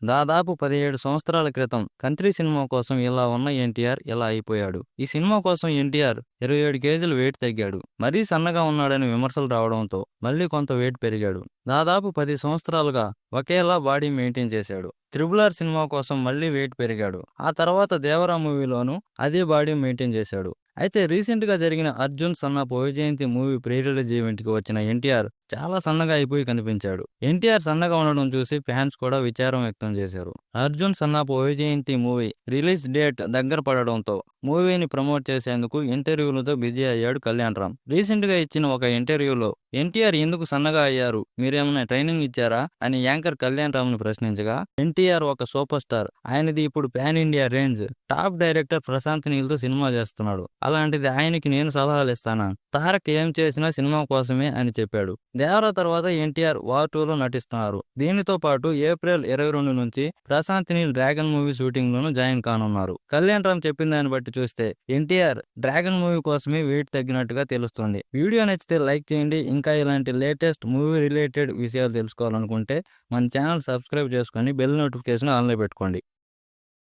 దాదాపు 17 సంవత్సరాల క్రితం 'కంత్రీ' సినిమా కోసం ఇలా ఉన్న ఎన్టీఆర్ ఇలా అయిపోయాడు. ఈ సినిమా కోసం ఎన్టీఆర్ 27 కేజీలు వెయిట్ తగ్గాడు. మరీ సన్నగా ఉన్నాడని విమర్శలు రావడంతో మళ్ళీ కొంత వెయిట్ పెరిగాడు. దాదాపు 10 సంవత్సరాలుగా ఒకేలా బాడీ మెయింటైన్ చేశాడు. 'త్రిబుల్ ఆర్' సినిమా కోసం మళ్ళీ వెయిట్ పెరిగాడు. ఆ తర్వాత 'దేవరా' మూవీలోనూ అదే బాడీ మెయింటైన్ చేశాడు. అయితే రీసెంట్‌గా జరిగిన 'Arjun son of Vyjayanthi' movie pre release ఈవెంట్‌కి వచ్చిన ఎన్టీఆర్ చాలా సన్నగా అయిపోయి కనిపించాడు. ఎన్టీఆర్ సన్నగా ఉండడం చూసి ఫ్యాన్స్ కూడా విచారం వ్యక్తం చేశారు. 'Arjun son of Vyjayanthi' movie release date దగ్గర పడడంతో మూవీని ప్రమోట్ చేసేందుకు ఇంటర్వ్యూలతో బిజీ అయ్యాడు కళ్యాణ్ రామ్. రీసెంట్‌గా ఇచ్చిన ఒక ఇంటర్వ్యూలో ఎన్టీఆర్ ఎందుకు సన్నగా అయ్యారు, మీరేమైనా ట్రైనింగ్ ఇచ్చారా అని యాంకర్ కళ్యాణ్ రామ్‌ని ప్రశ్నించగా, ఎన్టీఆర్ ఒక సూపర్ స్టార్, ఆయనది ఇప్పుడు pan India range, top director Prashanth నీల్‌తో సినిమా చేస్తున్నాడు, అలాంటిది ఆయనకి నేను సలహాలు ఇస్తానా, తారక్ ఏం చేసినా సినిమా కోసమే అని చెప్పాడు. 'దేవరా' తర్వాత ఎన్టీఆర్ 'వార్ 2లో నటిస్తున్నారు. దీనితో పాటు ఏప్రిల్ 22 నుంచి Prashanth Neel 'Dragon' movie shooting లోనూ జాయిన్ కానున్నారు. కళ్యాణ్ రామ్ చెప్పిన దాన్ని బట్టి చూస్తే ఎన్టీఆర్ 'డ్రాగన్' మూవీ కోసమే వెయిట్ తగ్గినట్టుగా తెలుస్తుంది. వీడియో నచ్చితే లైక్ చేయండి. ఇంకా ఇలాంటి లేటెస్ట్ మూవీ రిలేటెడ్ విషయాలు తెలుసుకోవాలనుకుంటే మన ఛానల్ సబ్స్క్రైబ్ చేసుకొని బెల్ నోటిఫికేషన్ ఆన్లో పెట్టుకోండి.